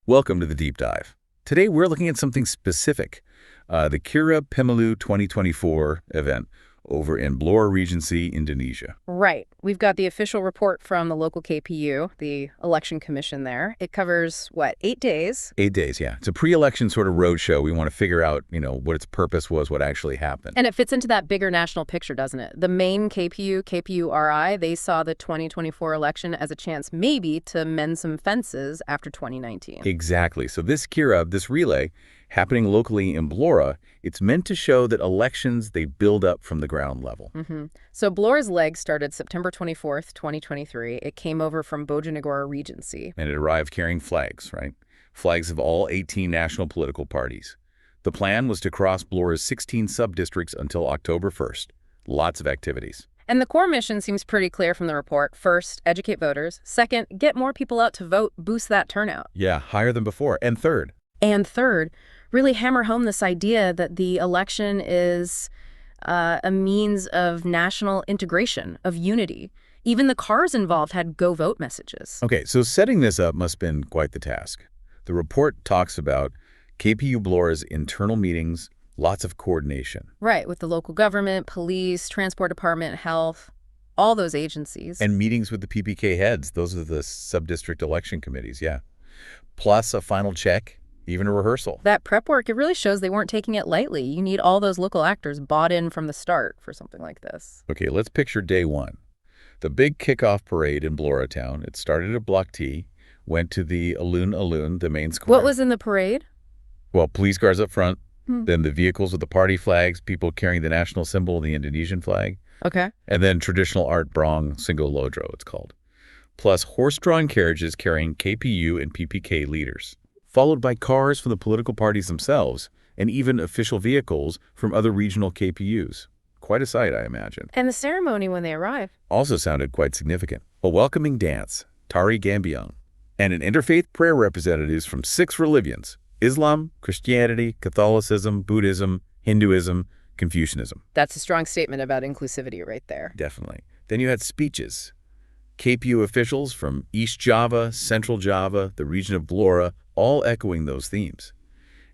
Welcome to the Deep Dive. Today we're looking at something specific, the Kirab Pemilu 2024 event over in Blora Regency, Indonesia. Right. We've got the official report from the local KPU, the election commission there. It covers, 8 days? 8 days, yeah. It's a pre-election sort of roadshow. We want to figure out, what its purpose was, what actually happened. And it fits into that bigger national picture, doesn't it? The main KPU-RI, they saw the 2024 election as a chance maybe to mend some fences after 2019. Exactly. So this Kirab, this relay, happening locally in Blora, it's meant to show that elections, they build up from the ground level. So Blora's leg started September 24th, 2023. It came over from Bojonegoro Regency. And it arrived carrying flags, right? Flags of all 18 national political parties. The plan was to cross Blora's 16 sub-districts until October 1st. Lots of activities. And the core mission seems pretty clear from the report. First, educate voters. Second, get more people out to vote, boost that turnout. Yeah, higher than before. And third, really hammer home this idea that the election is a means of national integration, of unity. Even the cars involved had go vote messages. Okay, so setting this up must have been quite the task. The report talks about KPU Blora's internal meetings, lots of coordination. Right, with the local government, police, transport department, health, all those agencies. And meetings with the PPK heads. Those are the sub-district election committees, yeah. Plus a final check. Even a rehearsal. That prep work, it really shows they weren't taking it lightly. You need all those local actors bought in from the start for something like this. Okay, let's picture day one. The big kickoff parade in Blora town. It started at Block T, went to the Alun, the main square. What was in the parade? Well, police cars up front, then the vehicles with the party flags, people carrying the national symbol, the Indonesian flag. Okay. And then traditional art brong, single lodro, it's called. Plus horse-drawn carriages carrying KPU and PPK leaders, followed by cars from the political parties themselves, and even official vehicles from other regional KPUs. Quite a sight, I imagine. And the ceremony when they arrive Also sounded quite significant. A welcoming dance, Tari Gambiong, and an interfaith prayer representatives from 6 religions: Islam, Christianity, Catholicism, Buddhism, Hinduism, Confucianism. That's a strong statement about inclusivity right there. Definitely. Then you had speeches. KPU officials from East Java, Central Java, the region of Blora, all echoing those themes.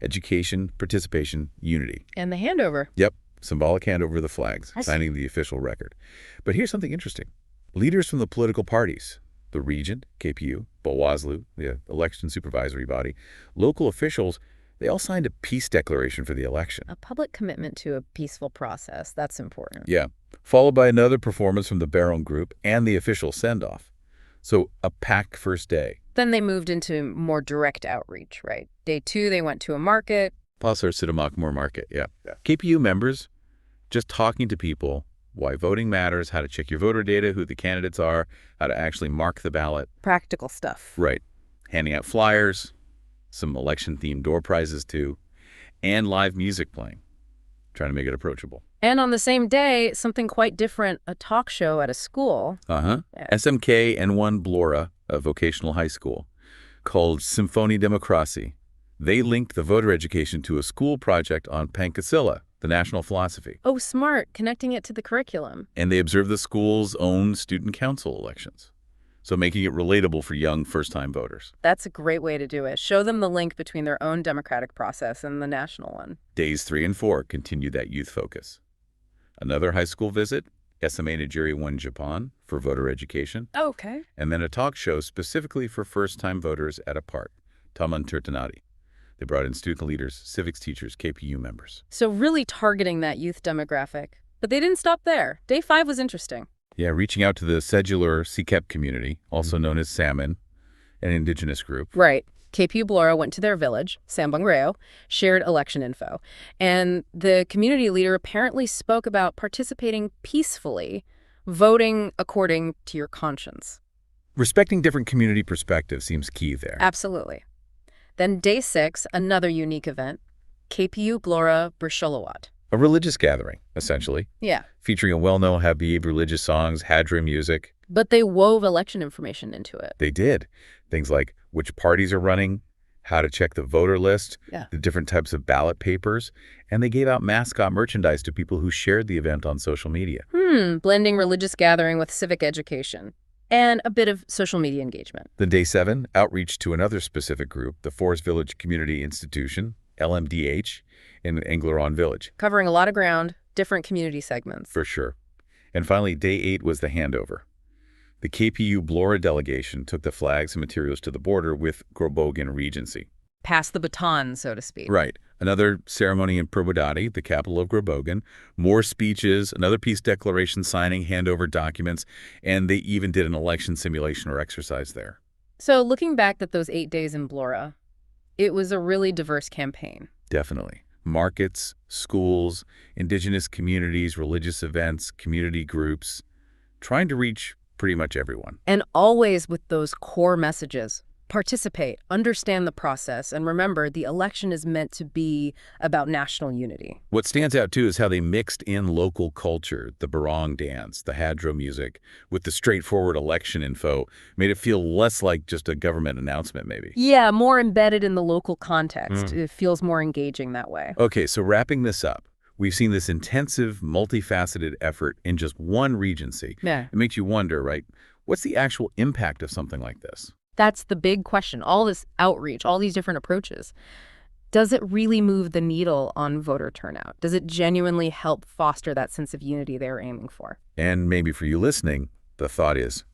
Education, participation, unity. And the handover. Yep, symbolic handover of the flags, signing the official record. But here's something interesting. Leaders from the political parties, the region, KPU, Bawaslu, the election supervisory body, local officials, they all signed a peace declaration for the election. A public commitment to a peaceful process. That's important. Yeah, followed by another performance from the Barong Group and the official send-off. So a packed first day. Then they moved into more direct outreach, right? Day 2, they went to a market. Pasar Sidamakmur Market, yeah. KPU members just talking to people, why voting matters, how to check your voter data, who the candidates are, how to actually mark the ballot. Practical stuff. Right. Handing out flyers, some election-themed door prizes too, and live music playing, trying to make it approachable. And on the same day, something quite different, a talk show at a school. SMK N1 Blora, a vocational high school, called Symphony Demokrasi. They linked the voter education to a school project on Pancasila, the national philosophy. Oh, smart, connecting it to the curriculum. And they observed the school's own student council elections, so making it relatable for young first-time voters. That's a great way to do it. Show them the link between their own democratic process and the national one. Days 3 and 4 continued that youth focus. Another high school visit, SMA Nigeria 1 Japan, for voter education. Okay. And then a talk show specifically for first-time voters at a park, Taman Tirtanadi. They brought in student leaders, civics teachers, KPU members. So really targeting that youth demographic. But they didn't stop there. Day 5 was interesting. Yeah, reaching out to the sedular Sept community, also known as Salmon, an indigenous group. Right. KPU Blora went to their village, Sambangreo, shared election info. And the community leader apparently spoke about participating peacefully, voting according to your conscience. Respecting different community perspectives seems key there. Absolutely. Then day 6, another unique event, KPU Blora Bersholawat. A religious gathering, essentially. Yeah. Featuring a well-known Habib religious songs, Hadra music. But they wove election information into it. They did. Things like which parties are running, how to check the voter list, the different types of ballot papers, and they gave out mascot merchandise to people who shared the event on social media. Blending religious gathering with civic education. And a bit of social media engagement. Then day 7, outreach to another specific group, the Forest Village Community Institution, LMDH, in Engleron Village. Covering a lot of ground, different community segments. For sure. And finally, day 8 was the handover. The KPU Blora delegation took the flags and materials to the border with Grobogan Regency. Pass the baton, so to speak. Right. Another ceremony in Purbodadi, the capital of Grobogan. More speeches, another peace declaration signing, handover documents, and they even did an election simulation or exercise there. So looking back at those 8 days in Blora, it was a really diverse campaign. Definitely. Markets, schools, indigenous communities, religious events, community groups, trying to reach pretty much everyone. And always with those core messages. Participate, understand the process, and remember, the election is meant to be about national unity. What stands out, too, is how they mixed in local culture, the barong dance, the hadro music, with the straightforward election info, made it feel less like just a government announcement, maybe. Yeah, more embedded in the local context. It feels more engaging that way. Okay, so wrapping this up, we've seen this intensive, multifaceted effort in just one regency. Yeah. It makes you wonder, right, what's the actual impact of something like this? That's the big question. All this outreach, all these different approaches. Does it really move the needle on voter turnout? Does it genuinely help foster that sense of unity they were aiming for? And maybe for you listening, the thought is,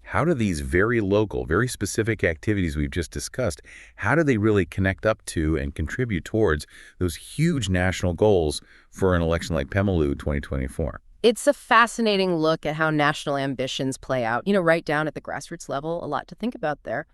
how do these very local, very specific activities we've just discussed, how do they really connect up to and contribute towards those huge national goals for an election like Pemilu 2024? It's a fascinating look at how national ambitions play out, right down at the grassroots level. A lot to think about there.